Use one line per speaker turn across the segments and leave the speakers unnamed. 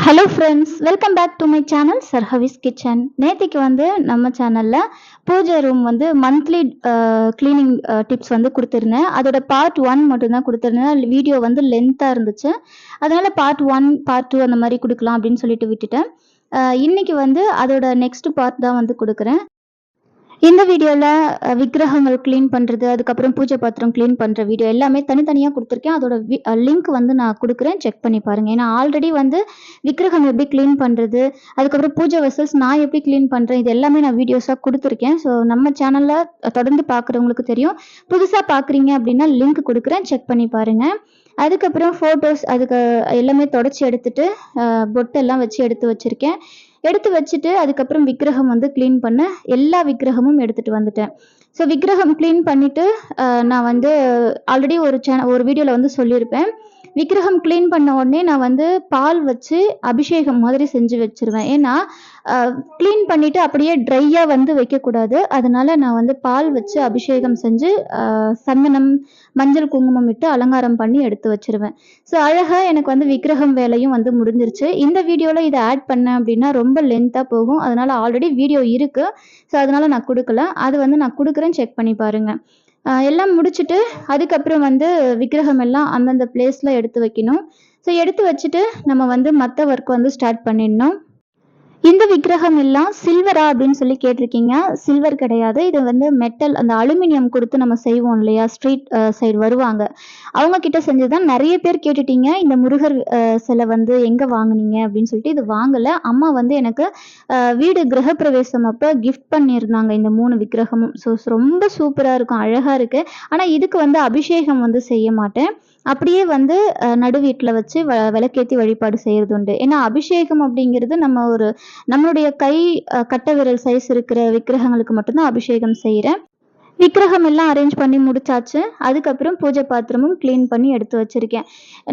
Hello friends, welcome back to my channel சர்ஹவிஸ் kitchen. நேற்றுக்கு நம்ம சேனலில் பூஜை ரூம் மந்த்லி க்ளீனிங் டிப்ஸ் கொடுத்துருந்தேன். அதோட பார்ட் 1 மட்டும்தான் கொடுத்துருந்தேன். வீடியோ லென்த்தாக இருந்துச்சு. அதனால் பார்ட் 1 பார்ட் 2 அந்த மாதிரி கொடுக்கலாம் அப்படின்னு சொல்லிட்டு விட்டுட்டேன். இன்றைக்கி அதோட நெக்ஸ்ட் பார்ட் தான் கொடுக்குறேன். இந்த வீடியோவில் விக்கிரகங்கள் க்ளீன் பண்ணுறது, அதுக்கப்புறம் பூஜை பாத்திரம் க்ளீன் பண்ணுற வீடியோ எல்லாமே தனித்தனியாக கொடுத்துருக்கேன். அதோட லிங்க் நான் கொடுக்குறேன், செக் பண்ணி பாருங்கள். ஏன்னா ஆல்ரெடி விக்கிரகம் எப்படி க்ளீன் பண்ணுறது, அதுக்கப்புறம் பூஜை வெசல்ஸ் நான் எப்படி க்ளீன் பண்ணுறேன், இது எல்லாமே நான் வீடியோஸாக கொடுத்துருக்கேன். ஸோ நம்ம சேனலில் தொடர்ந்து பார்க்குறவங்களுக்கு தெரியும். புதுசாக பார்க்குறீங்க அப்படின்னா லிங்க் கொடுக்குறேன், செக் பண்ணி பாருங்கள். அதுக்கப்புறம் ஃபோட்டோஸ் அதுக்கு எல்லாமே தொடச்சி எடுத்துட்டு பொட்டெல்லாம் வச்சு எடுத்து வச்சுருக்கேன். எடுத்து வச்சுட்டு அதுக்கப்புறம் விக்கிரகம் க்ளீன் பண்ண எல்லா விக்கிரகமும் எடுத்துட்டு வந்துட்டேன். ஸோ விக்கிரகம் க்ளீன் பண்ணிட்டு நான் ஆல்ரெடி ஒரு வீடியோவில் சொல்லியிருப்பேன். விக்கிரகம் க்ளீன் பண்ண உடனே நான் பால் வச்சு அபிஷேகம் மாதிரி செஞ்சு வச்சிருவேன். ஏன்னா க்ளீன் பண்ணிட்டு அப்படியே ட்ரையாக வைக்கக்கூடாது. அதனால நான் பால் வச்சு அபிஷேகம் செஞ்சு சந்தனம், மஞ்சள், குங்குமம் இட்டு அலங்காரம் பண்ணி எடுத்து வச்சிருவேன். ஸோ அழகாக எனக்கு விக்கிரகம் வேலையும் முடிஞ்சிருச்சு. இந்த வீடியோவில் இதை ஆட் பண்ணேன் அப்படின்னா ரொம்ப லென்த்தாக போகும். அதனால ஆல்ரெடி வீடியோ இருக்குது. ஸோ அதனால நான் கொடுக்கல. அது நான் கொடுக்குறேன், செக் பண்ணி பாருங்கள். எல்லாம் முடிச்சுட்டு அதுக்கப்புறம் விக்கிரகம் எல்லாம் அந்தந்த பிளேஸில் எடுத்து வைக்கணும். ஸோ எடுத்து வச்சுட்டு நம்ம மற்ற ஒர்க் ஸ்டார்ட் பண்ணிடணும். இந்த விக்கிரகம் எல்லாம் சில்வரா அப்படின்னு சொல்லி கேட்டிருக்கீங்க. சில்வர் கிடையாது. இது மெட்டல், அந்த அலுமினியம் கொடுத்து நம்ம செய்வோம் இல்லையா, ஸ்ட்ரீட் சைடு வருவாங்க, அவங்க கிட்ட செஞ்சுதான். நிறைய பேர் கேட்டுட்டீங்க இந்த முருகர் சிலை எங்கே வாங்கினீங்க அப்படின்னு சொல்லிட்டு. இது வாங்கலை, அம்மா எனக்கு வீடு கிரகப்பிரவேசம் அப்போ கிஃப்ட் பண்ணியிருந்தாங்க இந்த 3 விக்கிரகமும். ஸோ ரொம்ப சூப்பராக இருக்கும், அழகாக இருக்குது. ஆனால் இதுக்கு அபிஷேகம் செய்ய மாட்டேன். அப்படியே நடு வீட்டில் வச்சு விளக்கேற்றி வழிபாடு செய்கிறது உண்டு. ஏன்னா அபிஷேகம் அப்படிங்கிறது நம்மளுடைய கை கட்டை விரல் சைஸ் இருக்கிற விக்கிரகங்களுக்கு மட்டும்தான் அபிஷேகம் செய்கிறேன். விக்கிரகம் எல்லாம் அரேஞ்ச் பண்ணி முடிச்சாச்சு. அதுக்கப்புறம் பூஜை பாத்திரமும் க்ளீன் பண்ணி எடுத்து வச்சிருக்கேன்.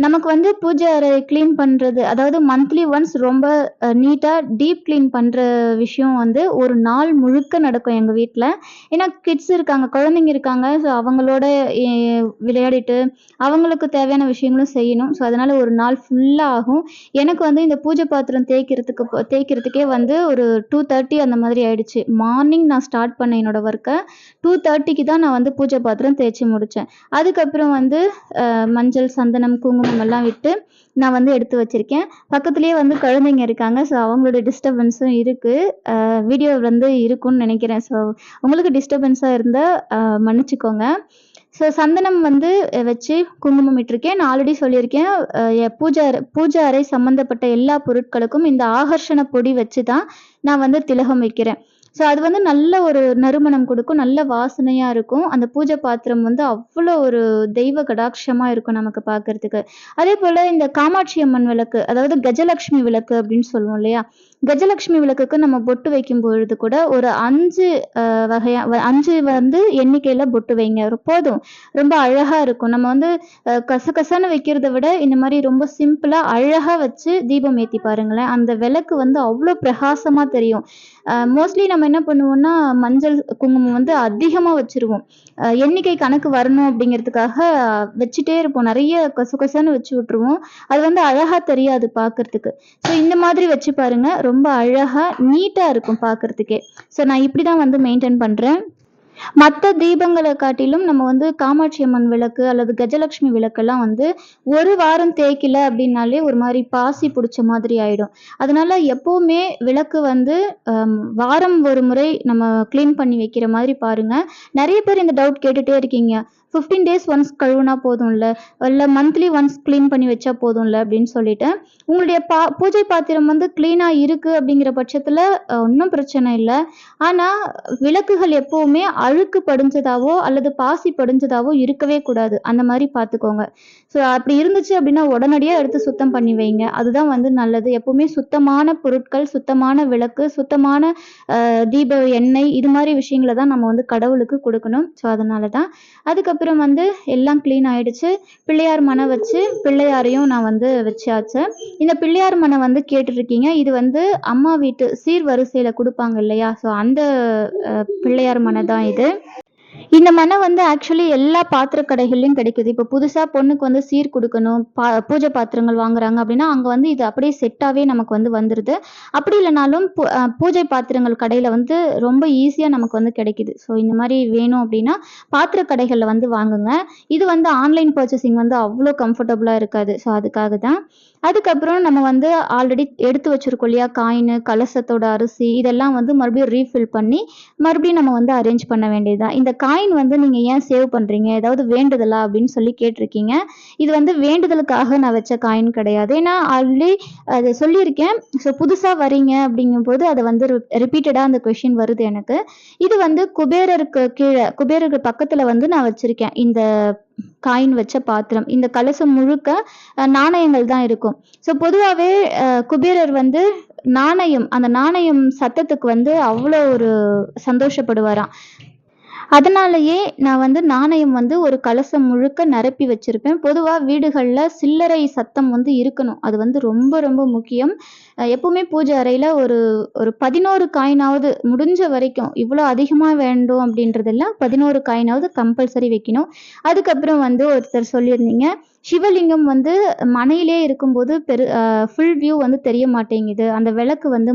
நமக்கு பூஜை அறை க்ளீன் பண்ணுறது, அதாவது மந்த்லி ஒன்ஸ் ரொம்ப நீட்டாக டீப் க்ளீன் பண்ணுற விஷயம் ஒரு நாள் முழுக்க நடக்கும் எங்கள் வீட்டில். ஏன்னா கிட்ஸ் இருக்காங்க, குழந்தைங்க இருக்காங்க. ஸோ அவங்களோட விளையாடிட்டு அவங்களுக்கு தேவையான விஷயங்களும் செய்யணும். ஸோ அதனால் ஒரு நாள் ஃபுல்லாக ஆகும். எனக்கு இந்த பூஜை பாத்திரம் தேய்க்கிறதுக்கே ஒரு 2:30 அந்த மாதிரி ஆயிடுச்சு. மார்னிங் நான் ஸ்டார்ட் பண்ணேன் என்னோட ஒர்க்கை. 2:30க்கு தான் நான் பூஜை பாத்திரம் தேய்ச்சி முடித்தேன். அதுக்கப்புறம் மஞ்சள், சந்தனம், குங்குமம் எல்லாம் விட்டு நான் எடுத்து வச்சுருக்கேன். பக்கத்துலேயே குழந்தைங்க இருக்காங்க. ஸோ அவங்களோட டிஸ்டர்பன்ஸும் இருக்குது. வீடியோ இருக்கும்னு நினைக்கிறேன். ஸோ உங்களுக்கு டிஸ்டர்பன்ஸாக இருந்தால் மன்னிச்சுக்கோங்க. ஸோ சந்தனம் வச்சு குங்குமம் இட்டிருக்கேன். நான் ஆல்ரெடி சொல்லியிருக்கேன், பூஜை அறை சம்மந்தப்பட்ட எல்லா பொருட்களுக்கும் இந்த ஆகர்ஷண பொடி வச்சு தான் நான் திலகம் வைக்கிறேன். ஸோ அது நல்ல ஒரு நறுமணம் கொடுக்கும், நல்ல வாசனையாக இருக்கும். அந்த பூஜை பாத்திரம் அவ்வளோ ஒரு தெய்வ கடாட்சமாக இருக்கும் நமக்கு பார்க்கறதுக்கு. அதே போல் இந்த காமாட்சி அம்மன் விளக்கு, அதாவது கஜலக்ஷ்மி விளக்கு அப்படின்னு சொல்லுவோம் இல்லையா, கஜலக்ஷ்மி விளக்குக்கு நம்ம பொட்டு வைக்கும் பொழுது கூட ஒரு 5 5 எண்ணிக்கையில் பொட்டு வைங்க, போதும். ரொம்ப அழகாக இருக்கும். நம்ம கசகசன்னு வைக்கிறத விட இந்த மாதிரி ரொம்ப சிம்பிளாக அழகாக வச்சு தீபம் ஏற்றி பாருங்களேன். அந்த விளக்கு அவ்வளோ பிரகாசமாக தெரியும். மோஸ்ட்லி நம்ம என்ன பண்ணுவோம்னா மஞ்சள், குங்குமம் அதிகமாக வச்சுருவோம். எண்ணிக்கை கணக்கு வரணும் அப்படிங்கிறதுக்காக வச்சுட்டே இருப்போம். நிறைய கசகசன்னு வச்சு விட்ருவோம். அது அழகாக தெரியாது பார்க்கறதுக்கு. ஸோ இந்த மாதிரி வச்சு பாருங்கள், ரொம்ப அழகாக நீட்டாக இருக்கும் பார்க்கறதுக்கே. ஸோ நான் இப்படி தான் மெயின்டைன் பண்ணுறேன். மற்ற தீபங்களை காட்டிலும் நம்ம காமாட்சி அம்மன் விளக்கு அல்லது கஜலக்ஷ்மி விளக்கெல்லாம் ஒரு வாரம் தேய்க்கல அப்படின்னாலே ஒரு மாதிரி பாசி பிடிச்ச மாதிரி ஆயிடும். அதனால எப்பவுமே விளக்கு வாரம் ஒரு முறை நம்ம க்ளீன் பண்ணி வைக்கிற மாதிரி பாருங்க. நிறைய பேர் இந்த டவுட் கேட்டுட்டே இருக்கீங்க, 15 days ஒன்ஸ் கழுவுனா போதும்ல, இல்லை மந்த்லி ஒன்ஸ் க்ளீன் பண்ணி வச்சா போதும்ல அப்படின்னு சொல்லிட்டு. உங்களுடைய பூஜை பாத்திரம் க்ளீனாக இருக்குது அப்படிங்கிற பட்சத்தில் ஒன்றும் பிரச்சனை இல்லை. ஆனால் விளக்குகள் எப்போவுமே அழுக்கு படிஞ்சதாவோ அல்லது பாசி படிஞ்சதாவோ இருக்கவே கூடாது. அந்த மாதிரி பார்த்துக்கோங்க. ஸோ அப்படி இருந்துச்சு அப்படின்னா உடனடியாக எடுத்து சுத்தம் பண்ணி வைங்க. அதுதான் நல்லது. எப்போவுமே சுத்தமான பொருட்கள், சுத்தமான விளக்கு, சுத்தமான தீப எண்ணெய், இது மாதிரி விஷயங்களை தான் நம்ம கடவுளுக்கு கொடுக்கணும். ஸோ அதனால தான். அதுக்கப்புறம் எல்லாம் க்ளீன் ஆயிடுச்சு. பிள்ளையார் மனை வச்சு பிள்ளையாரையும் நான் வச்சாச்சு. இந்த பிள்ளையார் மனை கேட்டுருக்கீங்க. இது அம்மா வீட்டு சீர் வரிசையில் கொடுப்பாங்க இல்லையா, ஸோ அந்த பிள்ளையார் மனை தான் இது. இந்த மனை வந்து ஆக்சுவலி எல்லா பாத்திர கடைகள்லயும் கிடைக்குது. இப்போ புதுசா பொண்ணுக்கு வந்து சீர் குடுக்கணும், பூஜை பாத்திரங்கள் வாங்குறாங்க அப்படின்னா, அங்க வந்து இது அப்படியே செட்டாவே நமக்கு வந்து வந்துருது. அப்படி இல்லனாலும் பூஜை பாத்திரங்கள் கடையில வந்து ரொம்ப ஈஸியா நமக்கு வந்து கிடைக்குது. ஸோ இந்த மாரி வேணும் அப்படின்னா, பாத்திர கடைகள்ல வந்து வாங்குங்க. இது வந்து ஆன்லைன் பர்ச்சேசிங் வந்து அவ்ளோ கம்ஃபர்டபுளா இருக்காது. ஸோ அதுக்காக தான். அதுக்கப்புறம் நம்ம வந்து ஆல்ரெடி எடுத்து வச்சிருக்கோம் இல்லையா? காயினு, கலசத்தோட அரிசி இதெல்லாம் வந்து மறுபடியும் ரீஃபில் பண்ணி, மறுபடியும் நம்ம வந்து அரேஞ்ச் பண்ண வேண்டியது தான். இந்த காயின் வந்து நீங்க ஏன் சேவ் பண்றீங்க? ஏதாவது வேண்டுதலா? அப்படின்னு சொல்லி கேட்டிருக்கீங்க. இது வந்து வேண்டுதலுக்காக நான் வச்ச காயின் கிடையாது. ஏன்னா ஆல்ரெடி அத சொல்லியிருக்கேன். ஸோ புதுசா வரீங்க அப்படிங்கும்போது அத வந்து ரிப்பீட்டடா அந்த கொஸ்டின் வருது எனக்கு. இது வந்து குபேரருக்கு குபேரருக்கு பக்கத்துல வந்து நான் வச்சிருக்கேன். இந்த காயின் வச்ச பாத்திரம். இந்த கலசம் முழுக்க நாணயங்கள் தான் இருக்கும். ஸோ பொதுவாவே குபேரர் வந்து அந்த நாணயம் சத்தத்துக்கு வந்து அவ்வளோ ஒரு சந்தோஷப்படுவாராம். அதனாலயே நான் வந்து நாணயம் வந்து ஒரு கலசம் முழுக்க நிரப்பி வச்சிருப்பேன். பொதுவா வீடுகள்ல சில்லறை சத்தம் வந்து இருக்கணும். அது வந்து ரொம்ப ரொம்ப முக்கியம். எப்பவுமே பூஜை அறையில ஒரு ஒரு 11 காயினாவது முடிஞ்ச வரைக்கும், இவ்வளோ அதிகமா வேண்டும் அப்படின்றது இல்ல. 11 காயினாவது கம்பல்சரி வைக்கணும். அதுக்கப்புறம் வந்து ஒருத்தர் சொல்லியிருந்தீங்க, சிவலிங்கம் வந்து மனையிலே இருக்கும்போது ஃபுல் வியூ வந்து தெரிய மாட்டேங்குது. அந்த விளக்கு வந்து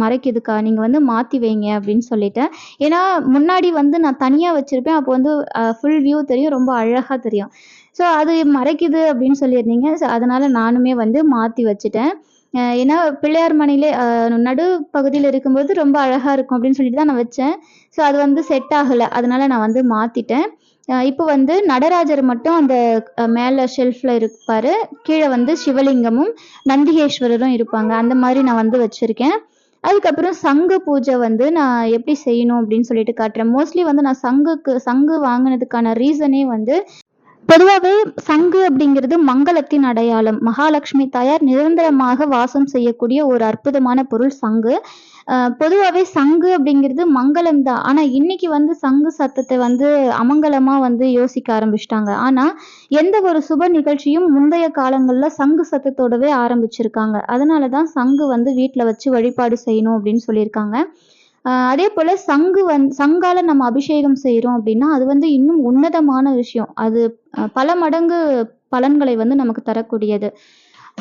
மறைக்குதுக்கா. நீங்க வந்து மாத்தி வைங்க அப்படின்னு சொல்லிட்டேன். ஏன்னா, முன்னாடி வந்து நான் தனியா வச்சிருப்பேன். அப்போ வந்து ஃபுல் வியூ தெரியும். ரொம்ப அழகா தெரியும். ஸோ அது மறைக்குது அப்படின்னு சொல்லியிருந்தீங்க. ஸோ அதனால நானுமே வந்து மாத்தி வச்சுட்டேன். ஏன்னா பிள்ளையார் மணையிலே நடு பகுதியில இருக்கும்போது ரொம்ப அழகா இருக்கும் அப்படின்னு சொல்லிட்டு தான் நான் வச்சேன். ஸோ அது வந்து செட் ஆகல. அதனால நான் வந்து மாத்திட்டேன். இப்போ வந்து நடராஜர் மட்டும் அந்த மேல ஷெல்ஃப்ல இருப்பாரு. கீழ வந்து சிவலிங்கமும், நந்திகேஸ்வரரும் இருப்பாங்க. அந்த மாரி நான் வந்து வச்சிருக்கேன். அதுக்கப்புறம் சங்கு பூஜை வந்து நான் எப்படி செய்யணும் அப்படின்னு சொல்லிட்டு காட்டுறேன். மோஸ்ட்லி வந்து நான் சங்கு வாங்குனதுக்கான ரீசனே வந்து பொதுவாவே சங்கு அப்படிங்கிறது மங்களத்தின் அடையாளம். மகாலட்சுமி தாயார் நிரந்தரமாக வாசம் செய்யக்கூடிய ஒரு அற்புதமான பொருள் சங்கு. பொதுவாவே சங்கு அப்படிங்கிறது மங்களம் தான். ஆனா இன்னைக்கு வந்து சங்கு சத்தத்தை வந்து அமங்கலமா வந்து யோசிக்க ஆரம்பிச்சிட்டாங்க. ஆனா எந்த ஒரு சுப நிகழ்ச்சியும் முந்தைய காலங்கள்ல சங்கு சத்தத்தோடவே ஆரம்பிச்சிருக்காங்க. அதனாலதான் சங்கு வந்து வீட்டுல வச்சு வழிபாடு செய்யணும் அப்படின்னு சொல்லியிருக்காங்க. அதே போல சங்கால நம்ம அபிஷேகம் செய்றோம் அப்படின்னா, அது வந்து இன்னும் உன்னதமான விஷயம். அது பல மடங்கு பலன்களை வந்து நமக்கு தரக்கூடியது.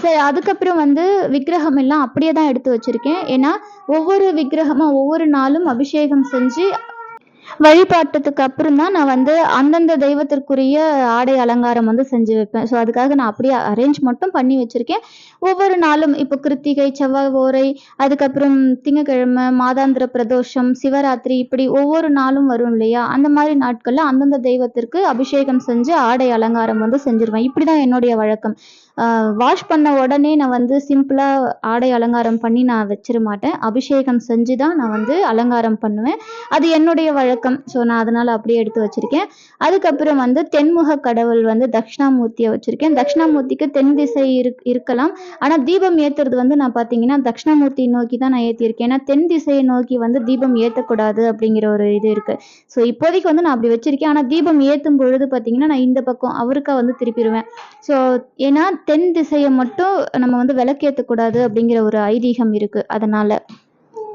சரி, அதுக்கப்புறம் வந்து விக்கிரகம் எல்லாம் அப்படியே தான் எடுத்து வச்சிருக்கேன். ஏன்னா, ஒவ்வொரு விக்கிரகமா ஒவ்வொரு நாளும் அபிஷேகம் செஞ்சு வழிபாட்டத்துக்கு அப்புறம் தான் நான் வந்து அந்தந்த தெய்வத்திற்குரிய ஆடை அலங்காரம் வந்து செஞ்சு வைப்பேன். ஸோ அதுக்காக நான் அப்படியே அரேஞ்ச் மட்டும் பண்ணி வச்சிருக்கேன். ஒவ்வொரு நாளும் இப்போ கிருத்திகை, செவ்வாய் ஓரை, அதுக்கப்புறம் திங்கட்கிழமை, மாதாந்திர பிரதோஷம், சிவராத்திரி இப்படி ஒவ்வொரு நாளும் வரும் இல்லையா? அந்த மாதிரி நாட்கள்ல அந்தந்த தெய்வத்திற்கு அபிஷேகம் செஞ்சு ஆடை அலங்காரம் வந்து செஞ்சிருவேன். இப்படிதான் என்னுடைய வழக்கம். வாஷ் பண்ண உடனே நான் வந்து சிம்பிளா ஆடை அலங்காரம் பண்ணி நான் வச்சிட மாட்டேன். அபிஷேகம் செஞ்சு தான் நான் வந்து அலங்காரம் பண்ணுவேன். அது என்னுடைய வழக்கம். ஸோ நான் அதனால அப்படியே எடுத்து வச்சிருக்கேன். அதுக்கப்புறம் வந்து தென்முக கடவுள் வந்து தட்சிணாமூர்த்தியை வச்சிருக்கேன். தட்சிணாமூர்த்திக்கு தென் திசை இருக்கலாம். ஆனா தீபம் ஏத்துறது வந்து நான் பார்த்தீங்கன்னா தட்சிணாமூர்த்தி நோக்கி தான் நான் ஏத்தியிருக்கேன். ஏன்னா தென் திசையை நோக்கி வந்து தீபம் ஏத்தக்கூடாது அப்படிங்கிற ஒரு இது இருக்கு. ஸோ இப்போதைக்கு வந்து நான் அப்படி வச்சிருக்கேன். ஆனா தீபம் ஏத்தும் பொழுது பார்த்தீங்கன்னா நான் இந்த பக்கம் அவருக்கா வந்து திருப்பிடுவேன். ஸோ ஏன்னா தென் திசையை மட்டும் நம்ம வந்து விளக்கேற்றக்கூடாது அப்படிங்கிற ஒரு ஐதீகம் இருக்கு. அதனால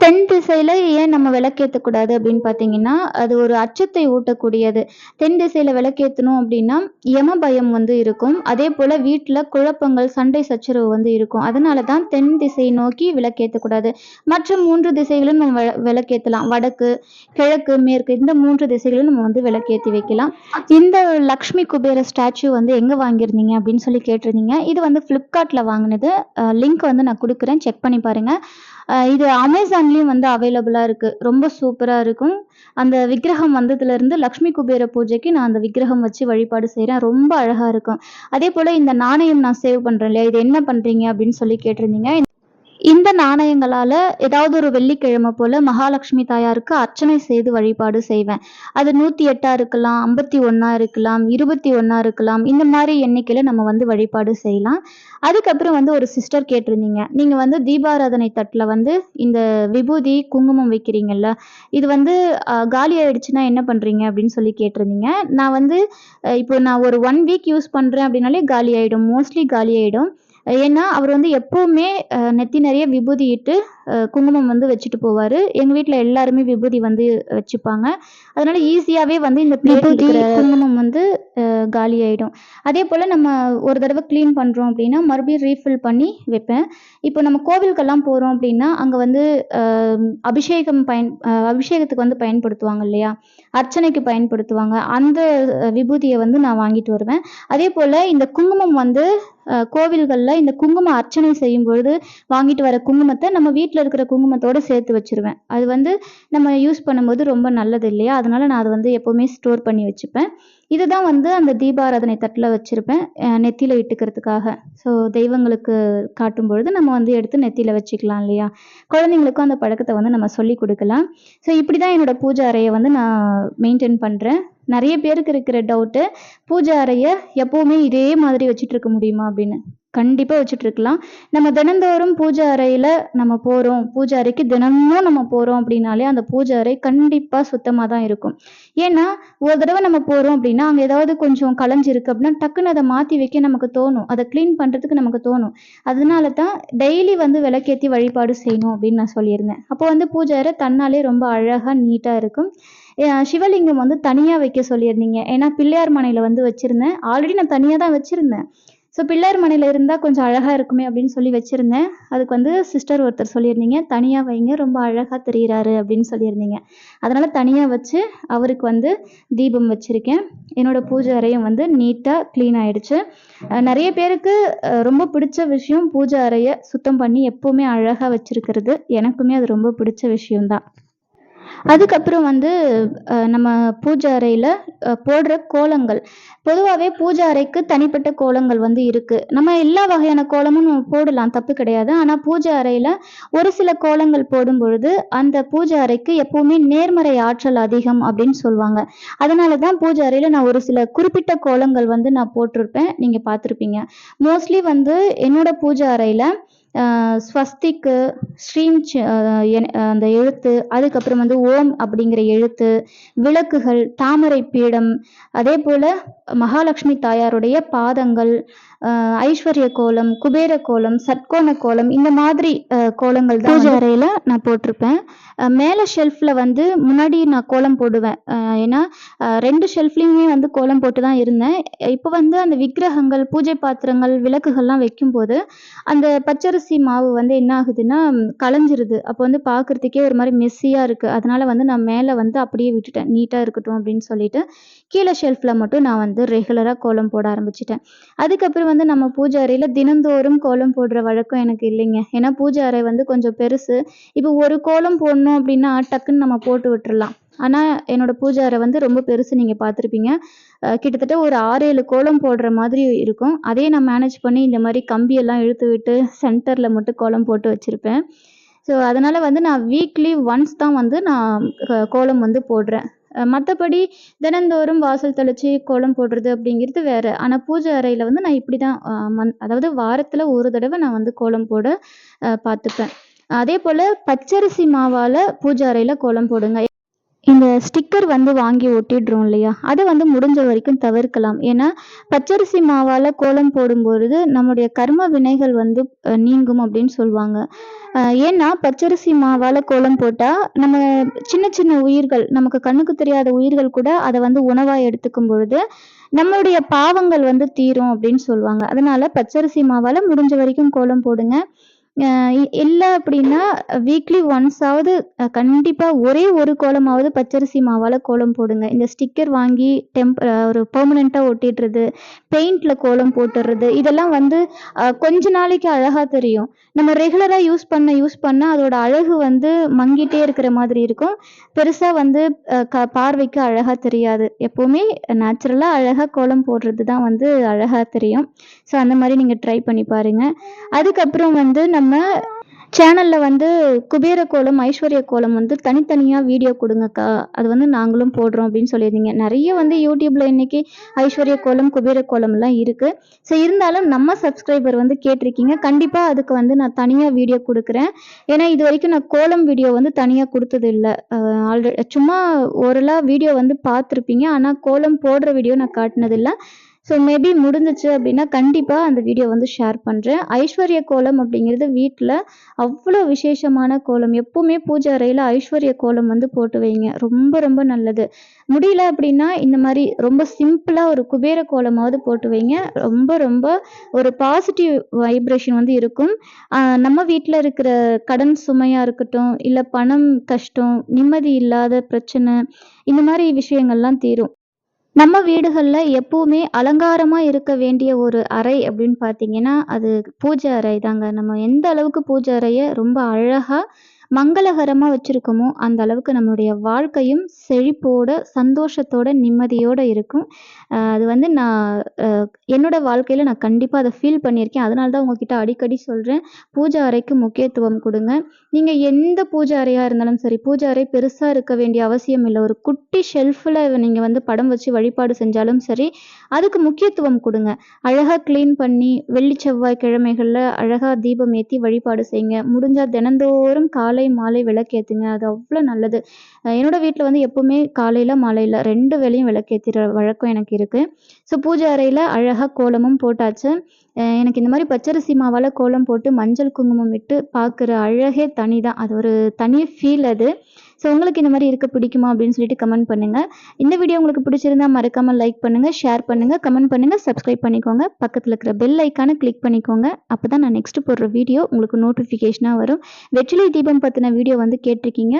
தென் திசையில ஏன் நம்ம விளக்கேற்றக்கூடாது அப்படின்னு பார்த்தீங்கன்னா, அது ஒரு அச்சத்தை ஊட்டக்கூடியது. தென் திசையில விளக்கேற்றணும் அப்படின்னா, யம பயம் வந்து இருக்கும். அதே போல வீட்டில் குழப்பங்கள், சண்டை சச்சரவு வந்து இருக்கும். அதனால தான் தென் திசையை நோக்கி விளக்கேற்றக்கூடாது. மற்ற 3 திசைகளும் நம்ம விளக்கேற்றலாம். வடக்கு, கிழக்கு, மேற்கு இந்த 3 திசைகளும் நம்ம வந்து விளக்கேற்றி வைக்கலாம். இந்த லக்ஷ்மி குபேர ஸ்டாச்சு வந்து எங்கே வாங்கியிருந்தீங்க அப்படின்னு சொல்லி கேட்டிருந்தீங்க. இது வந்து ஃப்ளிப்கார்ட்டில் வாங்கினது. லிங்க் வந்து நான் கொடுக்குறேன். செக் பண்ணி பாருங்க. இது அமேசான்லேயும் வந்து அவைலபிளாக இருக்குது. ரொம்ப சூப்பராக இருக்கும். அந்த விக்கிரகம் வந்ததுலேருந்து லக்ஷ்மி குபேர பூஜைக்கு நான் அந்த விக்கிரகம் வச்சு வழிபாடு செய்கிறேன். ரொம்ப அழகாக இருக்கும். அதே போல் இந்த நாணயம் நான் சேவ் பண்ணுறேன் இல்லையா, இது என்ன பண்ணுறீங்க அப்படின்னு சொல்லி கேட்டிருந்தீங்க. இந்த நாணயங்களால ஏதாவது ஒரு வெள்ளிக்கிழமை போல மகாலட்சுமி தாயாருக்கு அர்ச்சனை செய்து வழிபாடு செய்வேன். அது 108 இருக்கலாம், 51 இருக்கலாம், 21 இருக்கலாம். இந்த மாதிரி எண்ணிக்கையில நம்ம வந்து வழிபாடு செய்யலாம். அதுக்கப்புறம் வந்து ஒரு சிஸ்டர் கேட்டிருந்தீங்க. நீங்க வந்து தீபாராதனை தட்டுல வந்து இந்த விபூதி, குங்குமம் வைக்கிறீங்கல்ல, இது வந்து காலி ஆயிடுச்சுன்னா என்ன பண்றீங்க அப்படின்னு சொல்லி கேட்டிருந்தீங்க. நான் வந்து இப்போ நான் ஒரு 1 வீக் யூஸ் பண்றேன் அப்படின்னாலே காலி ஆயிடும். மோஸ்ட்லி காலி ஆயிடும். ஏன்னா அவர் வந்து எப்பவுமே நெத்தி நிறைய விபூதி இட்டு குங்குமம் வந்து வச்சுட்டு போவாரு. எங்க வீட்ல எல்லாருமே விபூதி வந்து வச்சுப்பாங்க. அதனால ஈஸியாவே வந்து இந்த பிளேட்ல இருக்கிற குங்குமம் வந்து காலியாயிடும். அதேபோல நம்ம ஒரு தடவை கிளீன் பண்றோம் அப்படின்னா, மறுபடியும் ரீஃபில் பண்ணி வைப்பேன். இப்போ நம்ம கோவிலுக்கெல்லாம் போறோம் அப்படின்னா, அங்க வந்து அ அபிஷேகத்துக்கு வந்து பயன்படுத்துவாங்க இல்லையா? அர்ச்சனைக்கு பயன்படுத்துவாங்க. அந்த விபூதிய வந்து நான் வாங்கிட்டு வருவேன். அதேபோல இந்த குங்குமம் வந்து கோவில்கள்ல இந்த குங்கும அர்ச்சனை செய்யும்பொழுது வாங்கிட்டு வர குங்குமத்த நம்ம வீட்ல இருக்கிற குங்குமத்தோட சேர்த்து வச்சுருவேன். அது வந்து நம்ம யூஸ் பண்ணும்போது ரொம்ப நல்லது இல்லையா? அதனால நான் அத வந்து எப்பவுமே ஸ்டோர் பண்ணி வச்சுப்பேன். இதுதான் வந்து அந்த தீபாராதனை தட்டுல வச்சிருப்பேன். நெத்தியில இட்டுக்கிறதுக்காக. ஸோ தெய்வங்களுக்கு காட்டும்பொழுது நம்ம வந்து எடுத்து நெத்தியில வச்சுக்கலாம் இல்லையா? குழந்தைங்களுக்கும் அந்த பழக்கத்த வந்து நம்ம சொல்லிக் குடுக்கலாம். ஸோ இப்படிதான் என்னோட பூஜை அறைய வந்து நான் மெயின்டெயின் பண்றேன். நெறைய பேருக்கு இருக்கிற டவுட்டு, பூஜை அறைய எப்பவுமே இதே மாதிரி வச்சுட்டு இருக்க முடியுமா அப்படின்னு. கண்டிப்பா வச்சுட்டு இருக்கலாம். நம்ம தினந்தோறும் பூஜை அறையில நம்ம போறோம். பூஜை அறைக்கு தினமும் நம்ம போறோம் அப்படின்னாலே, அந்த பூஜை அறை கண்டிப்பா சுத்தமா தான் இருக்கும். ஏன்னா, ஒரு தடவ நம்ம போறோம் அப்படின்னா, அங்க ஏதாவது கொஞ்சம் கலஞ்சிருக்கு அப்படின்னா, டக்குனு அத மாத்தி வைக்க நமக்கு தோணும். அத கிளீன் பண்றதுக்கு நமக்கு தோணும். அதனால தான் டெய்லி வந்து விளக்கேத்தி வழிபாடு செய்யணும் அப்படின்னு நான் சொல்லியிருந்தேன். அப்போ வந்து பூஜை அறை தன்னாலே ரொம்ப அழகா, நீட்டா இருக்கும். சிவலிங்கம் வந்து தனியா வைக்க சொல்லியிருந்தீங்க. ஏன்னா பிள்ளையார் மனையில வந்து வச்சிருந்தேன். ஆல்ரெடி நான் தனியா தான் வச்சிருந்தேன். ஸோ பிள்ளையார் மனையில இருந்தா கொஞ்சம் அழகா இருக்குமே அப்படின்னு சொல்லி வச்சிருந்தேன். அதுக்கு வந்து சிஸ்டர் ஒருத்தர் சொல்லியிருந்தீங்க, "தனியா வைங்க, ரொம்ப அழகா தெரியிறாரு" அப்படின்னு சொல்லியிருந்தீங்க. அதனால தனியா வச்சு அவருக்கு வந்து தீபம் வச்சிருக்கேன். என்னோட பூஜை அறையும் வந்து நீட்டா கிளீன் ஆயிடுச்சு. நெறைய பேருக்கு ரொம்ப பிடிச்ச விஷயம் பூஜை அறைய சுத்தம் பண்ணி எப்பவுமே அழகா வச்சிருக்கிறது. எனக்குமே அது ரொம்ப பிடிச்ச விஷயம் தான். அதுக்கப்புறம் வந்து நம்ம பூஜை அறையில போடுற கோலங்கள். பொதுவாவே பூஜை அறைக்கு தனிப்பட்ட கோலங்கள் வந்து இருக்கு. நம்ம எல்லா வகையான கோலமும் நம்ம போடலாம், தப்பு கிடையாது. ஆனா பூஜை அறையில ஒரு சில கோலங்கள் போடும்பொழுது, அந்த பூஜை அறைக்கு எப்பவுமே நேர்மறை ஆற்றல் அதிகம் அப்படின்னு சொல்லுவாங்க. அதனால தான் பூஜை அறையில நான் ஒரு சில குறிப்பிட்ட கோலங்கள் வந்து நான் போட்டிருப்பேன். நீங்க பார்த்திருப்பீங்க. மோஸ்ட்லி வந்து என்னோட பூஜை அறையில ஸ்வஸ்திக்கு, ஸ்ரீம் அந்த எழுத்து, அதுக்கப்புறம் வந்து ஓம் அப்படிங்கிற எழுத்து, விளக்குகள், தாமரை பீடம், அதேபோல மகாலட்சுமி தாயாருடைய பாதங்கள், ஐஸ்வர்ய கோலம், குபேர கோலம், சட்கோண கோலம், இந்த மாதிரி கோலங்கள் தான் பூஜை அறையில நான் போட்டிருப்பேன். மேல ஷெல்ஃப்ல வந்து முன்னாடி நான் கோலம் போடுவேன். ஏன்னா 2 ஷெல்ஃப்லயுமே வந்து கோலம் போட்டு தான் இருந்தேன். இப்போ வந்து அந்த விக்கிரகங்கள், பூஜை பாத்திரங்கள், விளக்குகள்லாம் வைக்கும்போது, அந்த பச்சரிசி மாவு வந்து என்ன ஆகுதுன்னா, கலஞ்சிருது. அப்போ வந்து பார்க்கறதுக்கே ஒரு மாரி மெஸ்ஸியா இருக்கு. அதனால வந்து நான் மேல வந்து அப்படியே விட்டுட்டேன். நீட்டா இருக்கட்டும் அப்படின்னு சொல்லிட்டு, கீழ ஷெல்ஃப்ல மட்டும் நான் வந்து ரெகுலரா கோலம் போட ஆரம்பிச்சுட்டேன். அதுக்கப்புறம் வந்து நம்ம பூஜை அறையில தினந்தோறும் கோலம் போடுற வழக்கம் எனக்கு இல்லைங்க. ஏன்னா பூஜை அறை வந்து கொஞ்சம் பெருசு. இப்போ ஒரு கோலம் போடணும் அப்படின்னா, டக்குன்னு நம்ம போட்டு விட்டுறலாம். ஆனா, என்னோட பூஜை அறை வந்து ரொம்ப பெருசு நீங்க பார்த்துருப்பீங்க. கிட்டத்தட்ட ஒரு 6, 7 கோலம் போடுற மாதிரி இருக்கும். அதையே நான் மேனேஜ் பண்ணி இந்த மாரி கம்பியெல்லாம் இழுத்து விட்டு சென்டர்ல மட்டும் கோலம் போட்டு வச்சிருப்பேன். ஸோ, அதனால வந்து நான் வீக்லி ஒன்ஸ் தான் வந்து நான் கோலம் வந்து போடுறேன். மத்தபடி தினந்தோறும் வாசல் தெளிச்சு கோலம் போடுறது அப்படிங்கிறது வேற. ஆனா பூஜை அறையில வந்து நான் இப்படிதான் அதாவது வாரத்துல ஒரு தடவ நான் வந்து கோலம் போட பார்த்துப்பேன். அதேபோல பச்சரிசி மாவால பூஜை அறையில கோலம் போடுங்க. இந்த ஸ்டிக்கர் வந்து வாங்கி ஒட்டிடுறோம் இல்லையா? அத வந்து முடிஞ்ச வரைக்கும் தவிர்க்கலாம். ஏன்னா, பச்சரிசி மாவால கோலம் போடும்பொழுது நம்முடைய கர்ம வினைகள் வந்து நீங்கும் அப்படின்னு சொல்லுவாங்க. ஏன்னா, பச்சரிசி மாவால கோலம் போட்டா, நம்ம சின்ன சின்ன உயிர்கள், நமக்கு கண்ணுக்கு தெரியாத உயிர்கள் கூட அத வந்து உணவா எடுத்துக்கும் பொழுது, நம்மளுடைய பாவங்கள் வந்து தீரும் அப்படின்னு சொல்லுவாங்க. அதனால பச்சரிசி மாவால முடிஞ்ச வரைக்கும் கோலம் போடுங்க. இல்ல அப்படின்னா வீக்லி ஒன்ஸாவது கண்டிப்பா ஒரே ஒரு கோலமாவது பச்சரிசி மாவால கோலம் போடுங்க. இந்த ஸ்டிக்கர் வாங்கி ஒரு பெர்மனன்ட்டா ஒட்டிடுறது, பெயிண்ட்ல கோலம் போட்டுறது, இதெல்லாம் வந்து கொஞ்ச நாளைக்கு அழகா தெரியும். நம்ம ரெகுலரா யூஸ் பண்ண அதோட அழகு வந்து மங்கிட்டே இருக்கிற மாதிரி இருக்கும். பெருசா வந்து பார்வைக்கு அழகா தெரியாது. எப்பவுமே நேச்சுரலா அழகா கோலம் போடுறது தான் வந்து அழகா தெரியும். ஸோ அந்த மாரி நீங்க ட்ரை பண்ணி பாருங்க. அதுக்கப்புறம் வந்து நம்ம சேனல்ல வந்து குபேர கோலம், ஐஸ்வர்ய கோலம் வந்து தனித்தனியா வீடியோ குடுங்கக்கா. அது வந்து நாங்களும் போடுறோம் அப்படின்னு சொல்லியிருந்தீங்க. நெறைய வந்து YouTubeல இன்னைக்கு ஐஸ்வர்ய கோலம், குபேர கோலம்லாம் இருக்கு. ஸோ இருந்தாலும் நம்ம சப்ஸ்கிரைபர் வந்து கேட்டிருக்கீங்க. கண்டிப்பா அதுக்கு வந்து நான் தனியா வீடியோ குடுக்குறேன். ஏன்னா இதுவரைக்கும் நான் கோலம் வீடியோ வந்து தனியா குடுத்தது இல்ல. சும்மா ஓரலா வீடியோ வந்து பார்த்துருப்பீங்க. ஆனா கோலம் போடுற வீடியோ நான் காட்டுனதில்ல. ஸோ மேபி முடிஞ்சிச்சு அப்படின்னா கண்டிப்பாக அந்த வீடியோ வந்து ஷேர் பண்ணுறேன். ஐஸ்வர்ய கோலம் அப்படிங்கிறது வீட்டில் அவ்வளோ விசேஷமான கோலம். எப்பவுமே பூஜை அறையில் ஐஸ்வர்ய கோலம் வந்து போட்டு வைங்க. ரொம்ப ரொம்ப நல்லது. முடியல அப்படின்னா இந்த மாதிரி ரொம்ப சிம்பிளாக ஒரு குபேர கோலமாவது போட்டு வைங்க. ரொம்ப ரொம்ப ஒரு பாசிட்டிவ் வைப்ரேஷன் வந்து இருக்கும். நம்ம வீட்டில் இருக்கிற கடன் சுமையாக இருக்கட்டும், இல்லை பணம் கஷ்டம், நிம்மதி இல்லாத பிரச்சனை, இந்த மாதிரி விஷயங்கள்லாம் தீரும். நம்ம வீடுகள்ல எப்பவுமே அலங்காரமா இருக்க வேண்டிய ஒரு அறை அப்படின்னு பார்த்தீங்கன்னா, அது பூஜை அறை தாங்க. நம்ம எந்த அளவுக்கு பூஜை அறைய ரொம்ப அழகா, மங்களகரமா வச்சிருக்கோமோ, அந்த அளவுக்கு நம்மளுடைய வாழ்க்கையும் செழிப்போட, சந்தோஷத்தோட, நிம்மதியோட இருக்கும். அது வந்து நான் அ என்னோட வாழ்க்கையில நான் கண்டிப்பா அத ஃபீல் பண்ணியிருக்கேன். அதனால தான் உங்ககிட்ட அடிக்கடி சொல்றேன். பூஜை அறைக்கு முக்கியத்துவம் குடுங்க. நீங்க எந்த பூஜை அறையா இருந்தாலும் சரி, பூஜை அறை பெருசா இருக்க வேண்டிய அவசியம் இல்ல. ஒரு குட்டி ஷெல்ஃப்ல நீங்க வந்து படம் வச்சு வழிபாடு செஞ்சாலும் சரி, அதுக்கு முக்கியத்துவம் குடுங்க. அழகா கிளீன் பண்ணி வெள்ளி, செவ்வாய் கிழமைகள்ல அழகா தீபம் ஏத்தி வழிபாடு செய்யுங்க. முடிஞ்சா தினந்தோறும் காலை, மாலை விளக்கேத்துங்க. அது அவ்ளோ நல்லது. என்னோட வீட்ல வந்து எப்பவுமே காலையில, மாலையில 2 வேளையும் விளக்கேத்துற வழக்கம் எனக்கு இருக்கு. ஸோ பூஜை அறையில அழகா கோலமும் போட்டாச்சு. எனக்கு இந்த மாரி பச்சரிசி மாவால கோலம் போட்டு மஞ்சள், குங்குமம் இட்டு பார்க்குற அழகே தனிதான். அது ஒரு தனி ஃபீல் அது. ஸோ உங்களுக்கு இந்த மாரி இருக்க பிடிக்குமா? அப்படின்னு சொல்லிட்டு கமெண்ட் பண்ணுங்க. இந்த வீடியோ உங்களுக்கு பிடிச்சிருந்தா மறக்காம லைக் பண்ணுங்க, ஷேர் பண்ணுங்க, கமெண்ட் பண்ணுங்க, சப்ஸ்கிரைப் பண்ணிக்கோங்க. பக்கத்துல இருக்கிற பெல் ஐக்கான கிளிக் பண்ணிக்கோங்க. அப்பதான் நான் நெக்ஸ்ட் போடுற வீடியோ உங்களுக்கு நோட்டிஃபிகேஷனா வரும். வெற்றிலை தீபம் பத்தின வீடியோ வந்து கேட்டிருக்கீங்க.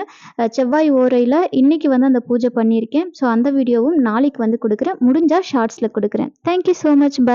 செவ்வாய் ஓரையில இன்னைக்கு வந்து அந்த பூஜை பண்ணியிருக்கேன். ஸோ அந்த வீடியோவும் நாளைக்கு வந்து குடுக்குறேன். முடிஞ்சா ஷார்ட்ஸ்ல குடுக்குறேன். Thank you so much. By.